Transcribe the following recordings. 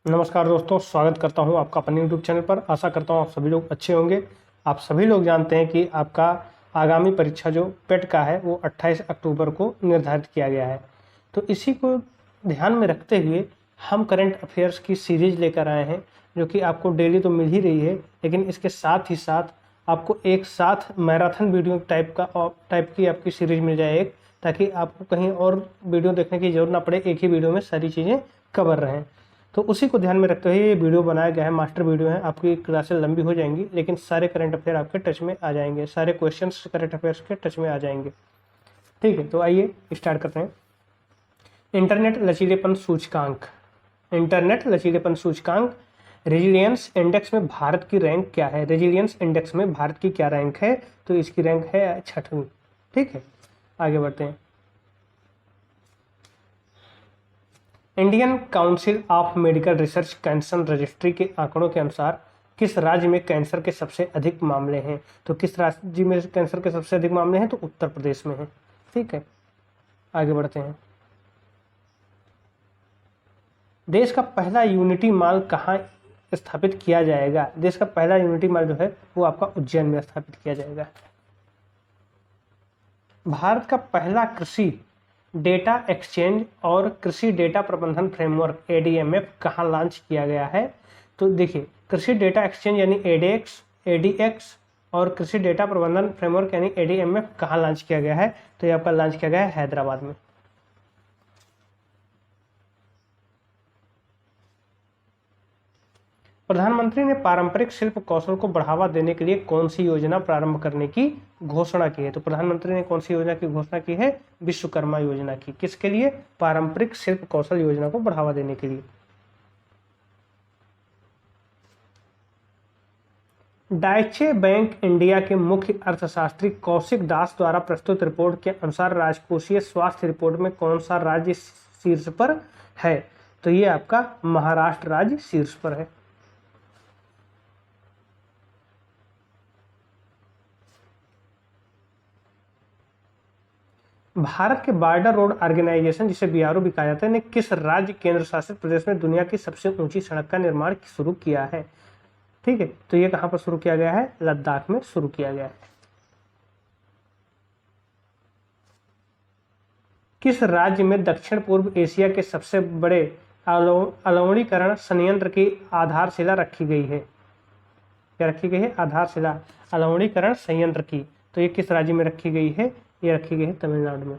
नमस्कार दोस्तों, स्वागत करता हूं आपका अपने यूट्यूब चैनल पर। आशा करता हूं आप सभी लोग अच्छे होंगे। आप सभी लोग जानते हैं कि आपका आगामी परीक्षा जो पेट का है वो 28 अक्टूबर को निर्धारित किया गया है। तो इसी को ध्यान में रखते हुए हम करंट अफेयर्स की सीरीज लेकर आए हैं, जो कि आपको डेली तो मिल ही रही है, लेकिन इसके साथ ही साथ आपको एक साथ मैराथन वीडियो टाइप की आपकी सीरीज मिल जाए एक, ताकि आपको कहीं और वीडियो देखने की जरूरत ना पड़े, एक ही वीडियो में सारी चीज़ें कवर रहें। तो उसी को ध्यान में रखते हुए ये वीडियो बनाया गया है। मास्टर वीडियो है, आपकी क्लासेस लंबी हो जाएंगी लेकिन सारे करंट अफेयर आपके टच में आ जाएंगे, सारे क्वेश्चंस करंट अफेयर्स के टच में आ जाएंगे। ठीक है, तो आइए स्टार्ट करते हैं। इंटरनेट लचीलेपन सूचकांक। इंटरनेट लचीलेपन सूचकांक रेजिलियंस इंडेक्स में भारत की रैंक क्या है? रेजिलियंस इंडेक्स में भारत की क्या रैंक है? तो इसकी रैंक है 6वीं। ठीक है, आगे बढ़ते हैं। Indian council of medical research cancer registry के आंकड़ों के अनुसार किस राज्य में कैंसर के सबसे अधिक मामले हैं? तो किस राज्य में कैंसर के सबसे अधिक मामले हैं? तो उत्तर प्रदेश में है। ठीक है, आगे बढ़ते हैं। देश का पहला यूनिटी मॉल कहाँ स्थापित किया जाएगा? देश का पहला यूनिटी मॉल जो है वो आपका उज्जैन में स्थापित किया जाएगा। भारत का पहला कृषि डेटा एक्सचेंज और कृषि डेटा प्रबंधन फ्रेमवर्क एडीएमएफ कहाँ लॉन्च किया गया है? तो देखिए, कृषि डेटा एक्सचेंज यानी एडीएक्स और कृषि डेटा प्रबंधन फ्रेमवर्क यानी एडीएमएफ कहाँ लॉन्च किया गया है? तो ये आपका लॉन्च किया गया है हैदराबाद में। प्रधानमंत्री ने पारंपरिक शिल्प कौशल को बढ़ावा देने के लिए कौन सी योजना प्रारंभ करने की घोषणा की है? तो प्रधानमंत्री ने कौन सी योजना की घोषणा की है? विश्वकर्मा योजना की। किसके लिए? पारंपरिक शिल्प कौशल योजना को बढ़ावा देने के लिए। डाइचे बैंक इंडिया के मुख्य अर्थशास्त्री कौशिक दास द्वारा प्रस्तुत रिपोर्ट के अनुसार राजकोषीय स्वास्थ्य रिपोर्ट में कौन सा राज्य शीर्ष पर है? तो ये आपका महाराष्ट्र राज्य शीर्ष पर है। भारत के बॉर्डर रोड ऑर्गेनाइजेशन, जिसे बीआरओ भी कहा जाता है, ने किस राज्य केंद्र शासित प्रदेश में दुनिया की सबसे ऊंची सड़क का निर्माण शुरू किया है? ठीक है, तो ये कहां पर शुरू किया गया है? लद्दाख में शुरू किया गया है। किस राज्य में दक्षिण पूर्व एशिया के सबसे बड़े अलवणीकरण संयंत्र की आधारशिला रखी गई है? क्या रखी गई है? आधारशिला अलवणीकरण संयंत्र की। तो ये किस राज्य में रखी गई है? ये रखी गई है तमिलनाडु में।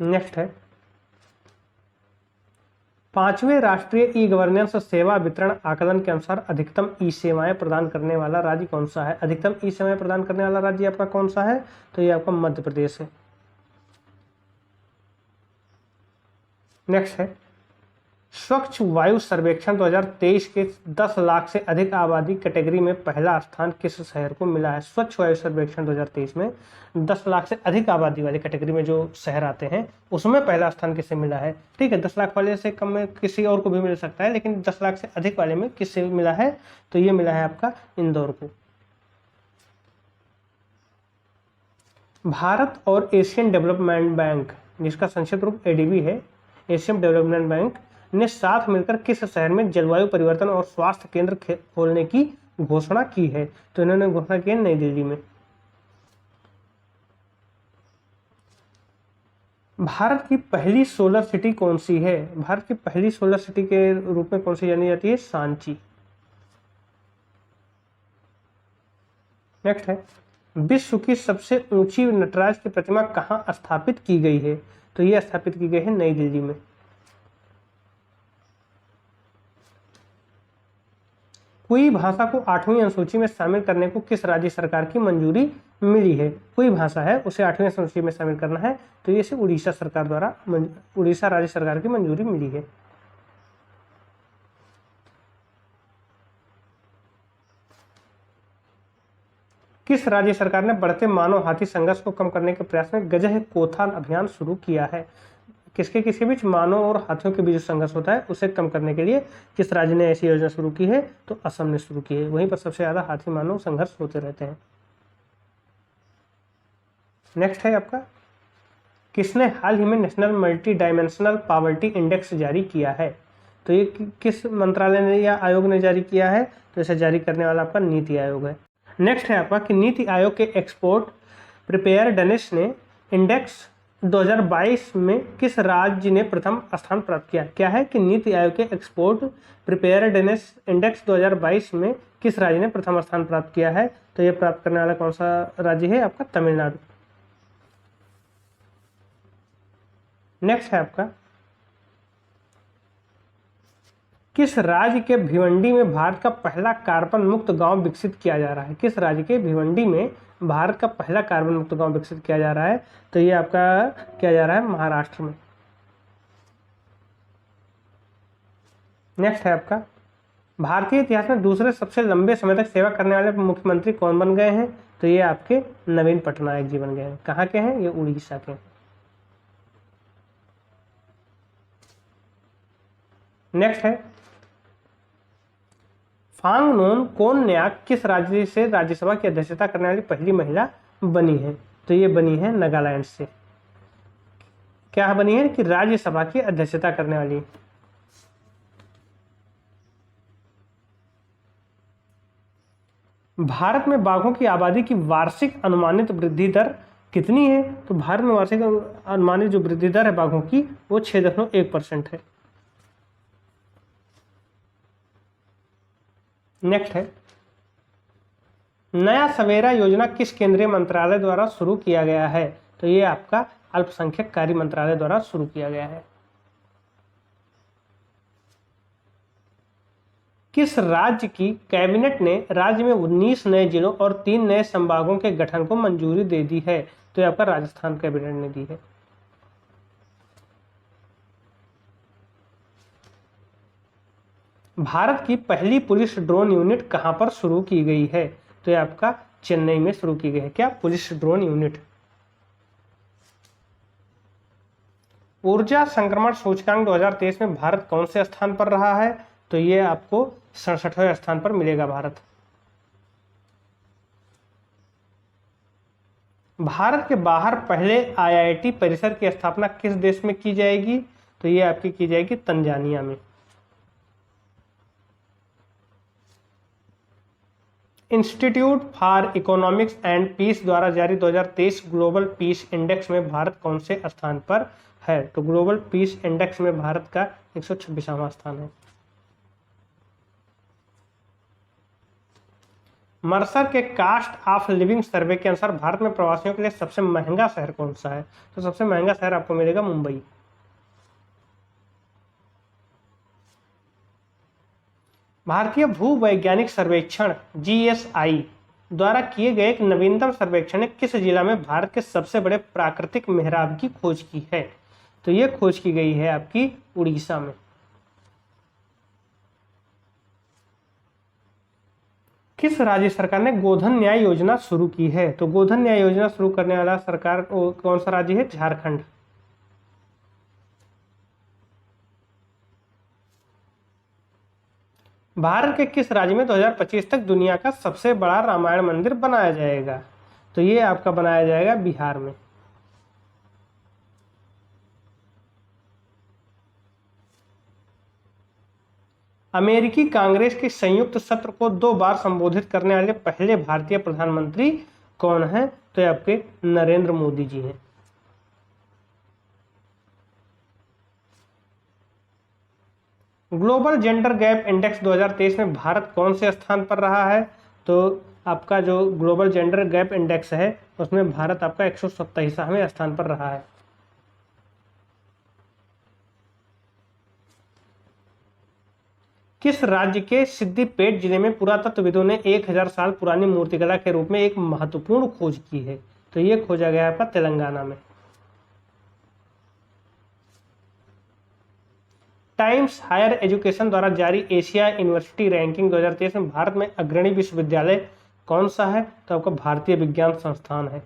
नेक्स्ट है, 5वें राष्ट्रीय ई गवर्नेंस सेवा वितरण आकलन के अनुसार अधिकतम ई सेवाएं प्रदान करने वाला राज्य कौन सा है? अधिकतम ई सेवाएं प्रदान करने वाला राज्य आपका कौन सा है? तो ये आपका मध्य प्रदेश है। नेक्स्ट है, स्वच्छ वायु सर्वेक्षण 2023 के 10 लाख से अधिक आबादी कैटेगरी में पहला स्थान किस शहर को मिला है? स्वच्छ वायु सर्वेक्षण 2023 में 10 लाख से अधिक आबादी वाली कैटेगरी में जो शहर आते हैं उसमें पहला स्थान किसे मिला है? ठीक है, 10 लाख वाले से कम में किसी और को भी मिल सकता है, लेकिन 10 लाख से अधिक वाले में किससे मिला है? तो ये मिला है आपका इंदौर को। भारत और एशियन डेवलपमेंट बैंक, जिसका संक्षिप्त रूप एडीबी है, एशियन डेवलपमेंट बैंक, ने साथ मिलकर किस शहर में जलवायु परिवर्तन और स्वास्थ्य केंद्र खोलने की घोषणा की है? तो इन्होंने घोषणा की है नई दिल्ली में। भारत की पहली सोलर सिटी कौन सी है? भारत की पहली सोलर सिटी के रूप में कौन सी जानी जाती है? सांची। नेक्स्ट है, विश्व की सबसे ऊंची नटराज की प्रतिमा कहाँ स्थापित की गई है? तो यह स्थापित की गई है नई दिल्ली में। कुई भाषा को 8वीं अनुसूची में शामिल करने को किस राज्य सरकार की मंजूरी मिली है? कोई भाषा है उसे 8वीं अनुसूची में शामिल करना है, तो ये उड़ीसा सरकार द्वारा उड़ीसा राज्य सरकार की मंजूरी मिली है। किस राज्य सरकार ने बढ़ते मानव हाथी संघर्ष को कम करने के प्रयास में गजह कोथा अभियान शुरू किया है? किसके बीच? मानव और हाथियों के बीच जो संघर्ष होता है उसे कम करने के लिए किस राज्य ने ऐसी योजना शुरू की है? तो असम ने शुरू की है। वहीं पर सबसे ज्यादा हाथी मानव संघर्ष होते रहते हैं। नेक्स्ट है आपका, किसने हाल ही में national multi dimensional poverty index जारी किया है? तो ये किस मंत्रालय ने या आयोग ने जारी किया है? तो इसे जारी करने वाला आपका नीति आयोग है। नेक्स्ट है आपका कि नीति आयोग के एक्सपोर्ट प्रिपेयर्डनेस ने इंडेक्स 2022 में किस राज्य ने प्रथम स्थान प्राप्त किया? क्या है कि नीति आयोग के एक्सपोर्ट प्रिपेयर्डनेस इंडेक्स 2022 में किस राज्य ने प्रथम स्थान प्राप्त किया है? तो ये प्राप्त करने वाला कौन सा राज्य है? आपका तमिलनाडु। नेक्स्ट है आपका किस राज्य के भिवंडी में भारत का पहला कार्बन मुक्त गांव विकसित किया जा रहा है? किस राज्य के भिवंडी में भारत का पहला कार्बन मुक्त गांव विकसित किया जा रहा है? तो ये आपका किया जा रहा है महाराष्ट्र में। नेक्स्ट है आपका भारतीय इतिहास में दूसरे सबसे लंबे समय तक सेवा करने वाले मुख्यमंत्री कौन बन गए हैं? तो ये आपके नवीन पटनायक जी बन गए हैं। कहाँ के हैं? ये उड़ीसा के। नेक्स्ट है फांगनोन कोन्याक किस राज्य से राज्यसभा की अध्यक्षता करने वाली पहली महिला बनी है? तो ये बनी है नागालैंड से। क्या बनी है? कि राज्यसभा की अध्यक्षता करने वाली। भारत में बाघों की आबादी की वार्षिक अनुमानित वृद्धि दर कितनी है? तो भारत में वार्षिक अनुमानित जो वृद्धि दर है बाघों की वो 6.1% है। नेक्स्ट है नया सवेरा योजना किस केंद्रीय मंत्रालय द्वारा शुरू किया गया है? तो ये आपका अल्पसंख्यक कार्य मंत्रालय द्वारा शुरू किया गया है। किस राज्य की कैबिनेट ने राज्य में 19 नए जिलों और 3 नए संभागों के गठन को मंजूरी दे दी है? तो ये आपका राजस्थान कैबिनेट ने दी है। भारत की पहली पुलिस ड्रोन यूनिट कहां पर शुरू की गई है? तो ये आपका चेन्नई में शुरू की गई है। क्या? Police drone unit. ऊर्जा संक्रमण सूचकांक 2023 में भारत कौन से स्थान पर रहा है? तो ये आपको 67वें स्थान पर मिलेगा भारत। भारत के बाहर पहले आईआईटी परिसर की स्थापना किस देश में की जाएगी? तो ये आपकी की जाएगी तंजानिया में। Institute for economics and peace द्वारा जारी 2023 ग्लोबल पीस इंडेक्स में भारत कौन से स्थान पर है? तो ग्लोबल पीस इंडेक्स में भारत का 126वां स्थान है। मर्सर के कास्ट ऑफ लिविंग सर्वे के अनुसार भारत में प्रवासियों के लिए सबसे महंगा शहर कौन सा है? तो सबसे महंगा शहर आपको मिलेगा मुंबई। भारतीय भूवैज्ञानिक सर्वेक्षण जीएसआई द्वारा किए गए एक नवीनतम सर्वेक्षण ने किस जिला में भारत के सबसे बड़े प्राकृतिक मेहराब की खोज की है? तो यह खोज की गई है आपकी उड़ीसा में। किस राज्य सरकार ने गोधन न्याय योजना शुरू की है? तो गोधन न्याय योजना शुरू करने वाला सरकार कौन सा राज्य है? झारखंड। भारत के किस राज्य में 2025 तक दुनिया का सबसे बड़ा रामायण मंदिर बनाया जाएगा? तो ये आपका बनाया जाएगा बिहार में। अमेरिकी कांग्रेस के संयुक्त सत्र को 2 बार संबोधित करने वाले पहले भारतीय प्रधानमंत्री कौन है? तो ये आपके नरेंद्र मोदी जी हैं। ग्लोबल जेंडर गैप इंडेक्स 2023 में भारत कौन से स्थान पर रहा है? तो आपका जो ग्लोबल जेंडर गैप इंडेक्स है उसमें भारत आपका 127वें स्थान पर रहा है। किस राज्य के सिद्दीपेट जिले में पुरातत्वविदों ने 1000 साल पुरानी मूर्तिकला के रूप में एक महत्वपूर्ण खोज की है? तो ये खोजा गया आपका तेलंगाना में। टाइम्स हायर एजुकेशन द्वारा जारी एशिया यूनिवर्सिटी रैंकिंग 2023 में भारत में अग्रणी विश्वविद्यालय कौन सा है? तो आपका भारतीय विज्ञान संस्थान है।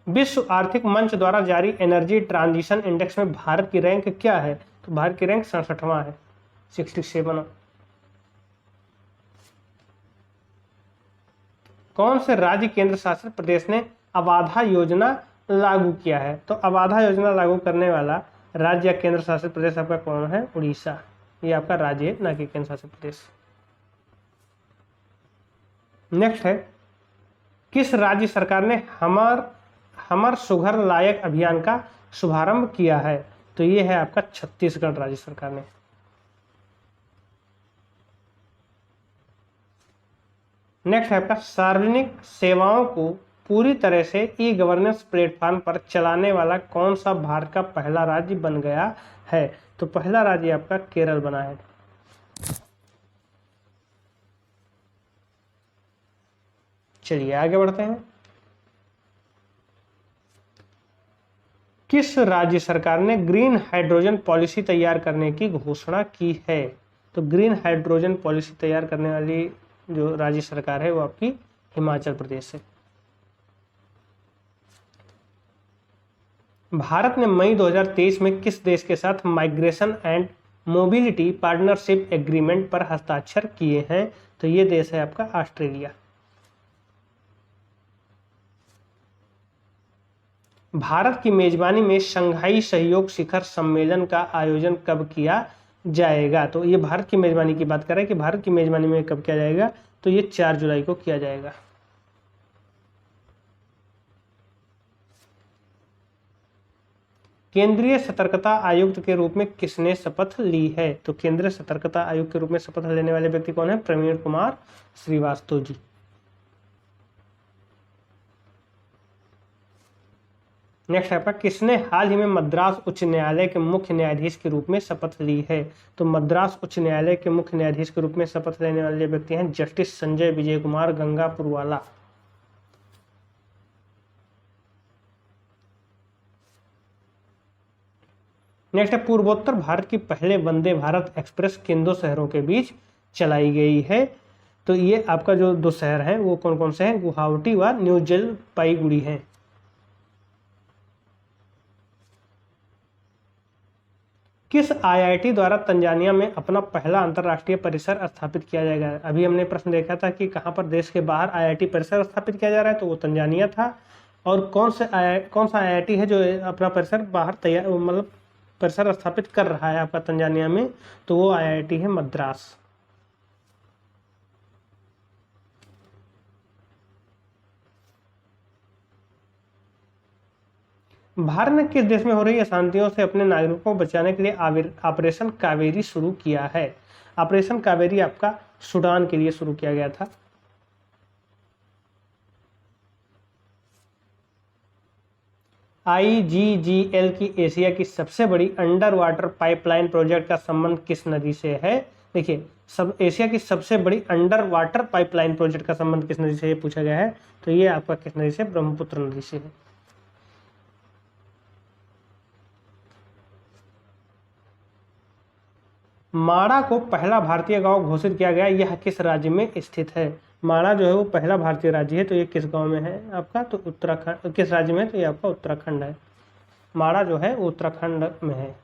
विश्व आर्थिक मंच द्वारा जारी एनर्जी ट्रांजिशन इंडेक्स में भारत की रैंक क्या है? तो भारत की रैंक 67वां है, 67। कौन से राज्य केंद्र शासित प्रदेश ने आवाधा योजना लागू किया है? तो आवाधा योजना लागू करने वाला राज्य या केंद्र शासित प्रदेश आपका कौन है? उड़ीसा। ये आपका राज्य है, ना कि केंद्र शासित प्रदेश। नेक्स्ट है, किस राज्य सरकार ने हमर सुघर लायक अभियान का शुभारंभ किया है? तो ये है आपका छत्तीसगढ़ राज्य सरकार ने। नेक्स्ट है आपका, सार्वजनिक सेवाओं को पूरी तरह से ई गवर्नेंस प्लेटफॉर्म पर चलाने वाला कौन सा भारत का पहला राज्य बन गया है? तो पहला राज्य आपका केरल बना है। चलिए आगे बढ़ते हैं। किस राज्य सरकार ने ग्रीन हाइड्रोजन पॉलिसी तैयार करने की घोषणा की है? तो ग्रीन हाइड्रोजन पॉलिसी तैयार करने वाली जो राज्य सरकार है वो आपकी हिमाचल प्रदेश है। भारत ने मई 2023 में किस देश के साथ migration and mobility partnership agreement पर हस्ताक्षर किए हैं? तो ये देश है आपका ऑस्ट्रेलिया। भारत की मेजबानी में शंघाई सहयोग शिखर सम्मेलन का आयोजन कब किया जाएगा? तो ये भारत की मेजबानी की बात कर रहे हैं कि भारत की मेजबानी में कब किया जाएगा? तो ये 4 जुलाई को किया जाएगा। केंद्रीय सतर्कता आयुक्त के रूप में किसने शपथ ली है? तो केंद्रीय सतर्कता आयुक्त के रूप में शपथ लेने वाले व्यक्ति कौन है? प्रवीण कुमार श्रीवास्तव जी। नेक्स्ट आपका, किसने हाल ही में मद्रास उच्च न्यायालय के मुख्य न्यायाधीश के रूप में शपथ ली है? तो मद्रास उच्च न्यायालय के मुख्य न्यायाधीश के रूप में शपथ लेने वाले व्यक्ति हैं जस्टिस संजय विजय कुमार गंगापुरवाला। नेक्स्ट है, पूर्वोत्तर भारत की पहले वंदे भारत एक्सप्रेस किन 2 शहरों के बीच चलाई गई है? तो ये आपका जो 2 शहर हैं वो कौन कौन से हैं? गुवाहाटी व न्यू जलपाईगुड़ी हैं। किस आईआईटी द्वारा तंजानिया में अपना पहला अंतर्राष्ट्रीय परिसर स्थापित किया जाएगा? अभी हमने प्रश्न देखा था कि कहां पर देश के बाहर आईआईटी परिसर स्थापित किया जा रहा है, तो वो तंजानिया था। और कौन सा आईआईटी है जो अपना परिसर बाहर तैयार मतलब परिसर स्थापित कर रहा है आपका तंजानिया में? तो वो आईआईटी है मद्रास। भारत ने किस देश में हो रही अशांतियों से अपने नागरिकों को बचाने के लिए ऑपरेशन कावेरी शुरू किया है? ऑपरेशन कावेरी आपका सूडान के लिए शुरू किया गया था। IGGL की एशिया की सबसे बड़ी अंडर वाटर पाइपलाइन प्रोजेक्ट का संबंध किस नदी से है? देखिए, एशिया की सबसे बड़ी अंडर वाटर पाइपलाइन प्रोजेक्ट का संबंध किस नदी से ये पूछा गया है? तो ये आपका किस नदी से? ब्रह्मपुत्र नदी से है। माणा को पहला भारतीय गांव घोषित किया गया, यह किस राज्य में स्थित है? माणा जो है वो पहला भारतीय राज्य है, तो ये किस गांव में है आपका? तो उत्तराखंड। किस राज्य में है? तो ये आपका उत्तराखंड है। माणा जो है वो उत्तराखंड में है।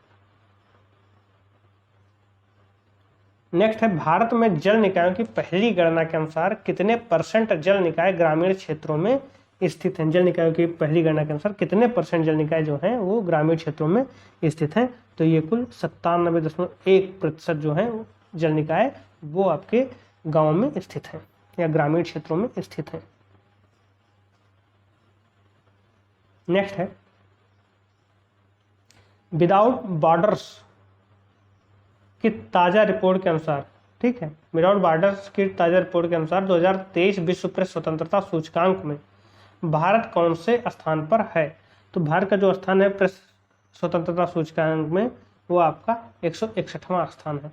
नेक्स्ट है, भारत में जल निकायों की पहली गणना के अनुसार कितने % जल निकाय ग्रामीण क्षेत्रों में स्थित हैं? जल निकायों की पहली गणना के अनुसार कितने % जल निकाय जो हैं वो ग्रामीण क्षेत्रों में स्थित हैं? तो ये कुल 97.1% जो है जल निकाय वो आपके गांव में स्थित हैं या ग्रामीण क्षेत्रों में स्थित हैं। नेक्स्ट है, विदाउट बॉर्डर्स की ताजा रिपोर्ट के अनुसार, ठीक है, विदाउट बॉर्डर्स की ताजा रिपोर्ट के अनुसार 2023 विश्व प्रेस स्वतंत्रता सूचकांक में भारत कौन से स्थान पर है? तो भारत का जो स्थान है प्रेस स्वतंत्रता सूचकांक में वो आपका 161वां स्थान है।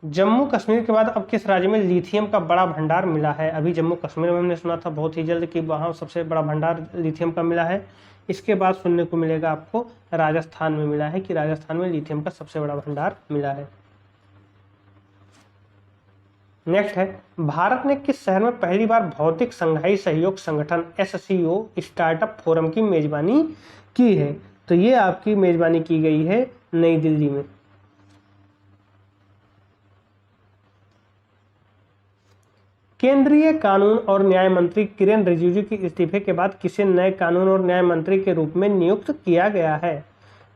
जम्मू कश्मीर के बाद अब किस राज्य में लिथियम का बड़ा भंडार मिला है? अभी जम्मू कश्मीर में हमने सुना था बहुत ही जल्द कि वहाँ सबसे बड़ा भंडार लिथियम का मिला है। इसके बाद सुनने को मिलेगा आपको राजस्थान में मिला है कि राजस्थान में लिथियम का सबसे बड़ा भंडार मिला है। नेक्स्ट है, भारत ने किस शहर में पहली बार भौतिक संघाई सहयोग संगठन SCO स्टार्टअप फोरम की मेजबानी की है? तो ये आपकी मेजबानी की गई है नई दिल्ली में। केंद्रीय कानून और न्याय मंत्री किरेन रिजिजू के इस्तीफे के बाद किसे नए कानून और न्याय मंत्री के रूप में नियुक्त किया गया है?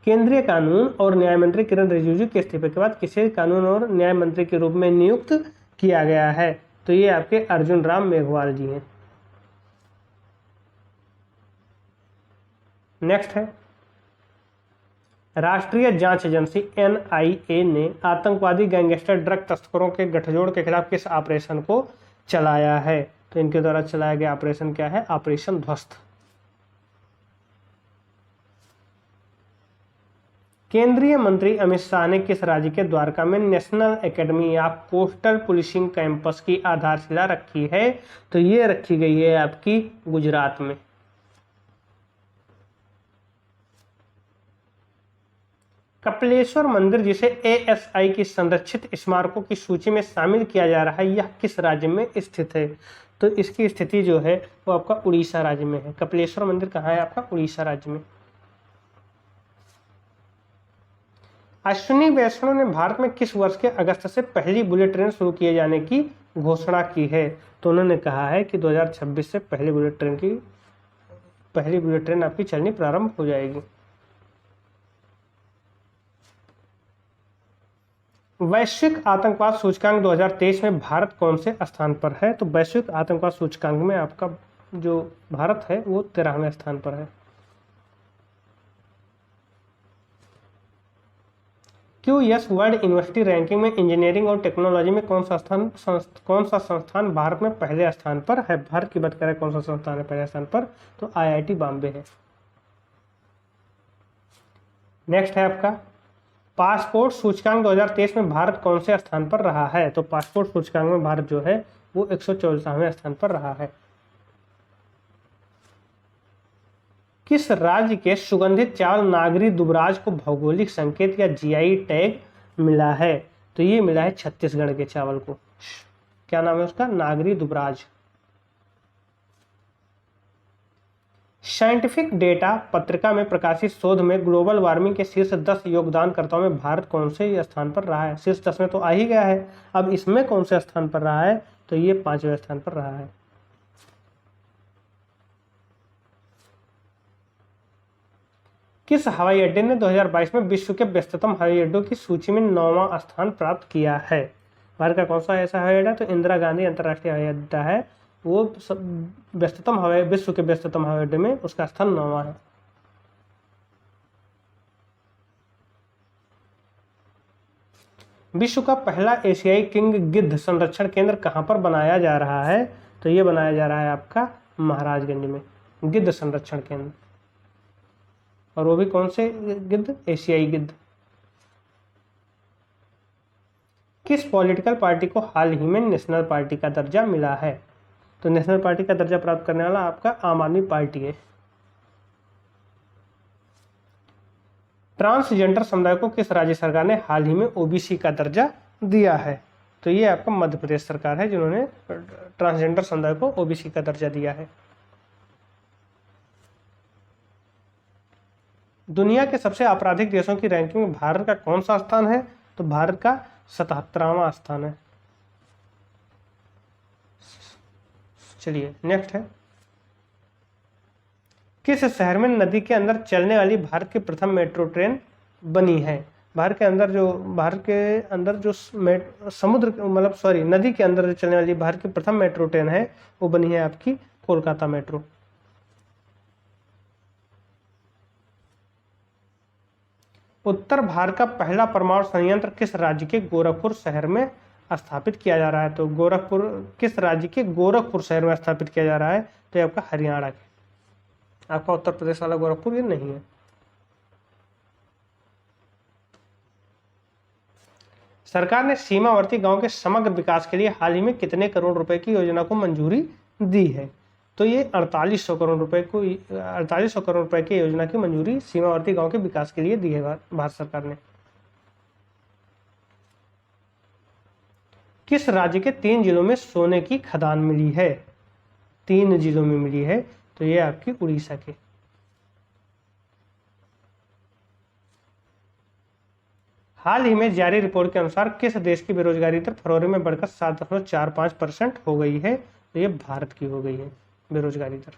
केंद्रीय कानून और न्याय मंत्री किरेन रिजिजू के इस्तीफे के बाद किसे कानून और न्याय मंत्री के रूप में नियुक्त किया गया है? तो ये आपके अर्जुन राम मेघवाल जी हैं। नेक्स्ट है, राष्ट्रीय जांच एजेंसी NIA ने आतंकवादी गैंगस्टर ड्रग तस्करों के गठजोड़ के खिलाफ किस ऑपरेशन को चलाया है? तो इनके द्वारा चलाया गया ऑपरेशन क्या है? ऑपरेशन ध्वस्त। केंद्रीय मंत्री अमित शाह ने किस राज्य के द्वारका में national academy of coastal policing campus की आधारशिला रखी है? तो ये रखी गई है आपकी गुजरात में। कपिलेश्वर मंदिर, जिसे ASI की संरक्षित स्मारकों की सूची में शामिल किया जा रहा है, यह किस राज्य में स्थित है? तो इसकी स्थिति जो है वो आपका उड़ीसा राज्य में है। कपिलेश्वर मंदिर कहाँ है? आपका उड़ीसा राज्य में। अश्विनी वैष्णव ने भारत में किस वर्ष के अगस्त से पहली बुलेट ट्रेन शुरू किए जाने की घोषणा की है? तो उन्होंने कहा है कि 2026 से पहली बुलेट ट्रेन आपकी चलनी प्रारंभ हो जाएगी। वैश्विक आतंकवाद सूचकांक 2023 में भारत कौन से स्थान पर है? तो वैश्विक आतंकवाद सूचकांक में आपका जो भारत है वो 13वें स्थान पर है। QS वर्ल्ड यूनिवर्सिटी रैंकिंग में इंजीनियरिंग और टेक्नोलॉजी में कौन सा संस्थान भारत में पहले स्थान पर है? भारत की बात करें कौन सा संस्थान है पहले स्थान पर? तो IIT बॉम्बे है। नेक्स्ट है आपका, पासपोर्ट सूचकांक 2023 में भारत कौन से स्थान पर रहा है? तो पासपोर्ट सूचकांक में भारत जो है वो 114वें स्थान पर रहा है। किस राज्य के सुगंधित चावल नागरी दुबराज को भौगोलिक संकेत या GI टैग मिला है? तो ये मिला है छत्तीसगढ़ के चावल को। क्या नाम है उसका? नागरी दुबराज। साइंटिफिक डेटा पत्रिका में प्रकाशित शोध में ग्लोबल वार्मिंग के शीर्ष 10 योगदानकर्ताओं में भारत कौन से स्थान पर रहा है? शीर्ष 10 में तो आ ही गया है, अब इसमें कौन से स्थान पर रहा है? तो ये 5वें स्थान पर रहा है। किस हवाई अड्डे ने 2022 में विश्व के व्यस्ततम हवाई अड्डों की सूची में 9वां स्थान प्राप्त किया है? भारत का कौन सा ऐसा हवाई अड्डा? तो इंदिरा गांधी अंतर्राष्ट्रीय हवाई अड्डा है, वो विश्व के व्यस्ततम हवाई अड्डे में उसका स्थान 9वां है। विश्व का पहला एशियाई किंग गिद्ध संरक्षण केंद्र कहां पर बनाया जा रहा है? तो ये बनाया जा रहा है आपका महाराजगंज में, गिद्ध संरक्षण केंद्र। और वो भी कौन से गिद्ध? एशियाई गिद्ध। किस पॉलिटिकल पार्टी को हाल ही में नेशनल पार्टी का दर्जा मिला है? तो नेशनल पार्टी का दर्जा प्राप्त करने वाला आपका आम आदमी पार्टी है। ट्रांसजेंडर समुदाय को किस राज्य सरकार ने हाल ही में OBC का दर्जा दिया है? तो ये आपका मध्य प्रदेश सरकार है जिन्होंने ट्रांसजेंडर समुदाय को OBC का दर्जा दिया है। दुनिया के सबसे आपराधिक देशों की रैंकिंग में भारत का कौन सा स्थान है? तो भारत का 77वां स्थान है। चलिए नेक्स्ट है, किस शहर में नदी के अंदर चलने वाली भारत की प्रथम मेट्रो ट्रेन बनी है? भारत के अंदर जो समुद्र मतलब सॉरी नदी के अंदर जो चलने वाली भारत की प्रथम मेट्रो ट्रेन है वो बनी है आपकी कोलकाता मेट्रो। उत्तर भारत का पहला परमाणु संयंत्र किस राज्य के गोरखपुर शहर में स्थापित किया जा रहा है? तो किस राज्य के गोरखपुर शहर में स्थापित किया जा रहा है? तो ये आपका हरियाणा के, आपका उत्तर प्रदेश वाला गोरखपुर ये नहीं है। सरकार ने सीमावर्ती गांव के समग्र विकास के लिए हाल ही में कितने करोड़ रुपए की योजना को मंजूरी दी है? तो ये 4800 करोड़ रुपए की योजना की मंजूरी सीमावर्ती गांव के विकास के लिए दी है भारत सरकार ने। किस राज्य के 3 जिलों में सोने की खदान मिली है? 3 जिलों में मिली है, तो ये आपकी उड़ीसा के। हाल ही में जारी रिपोर्ट के अनुसार किस देश की बेरोजगारी दर फरवरी में बढ़कर 7.45% हो गई है? तो ये भारत की हो गई है बेरोजगारी दर।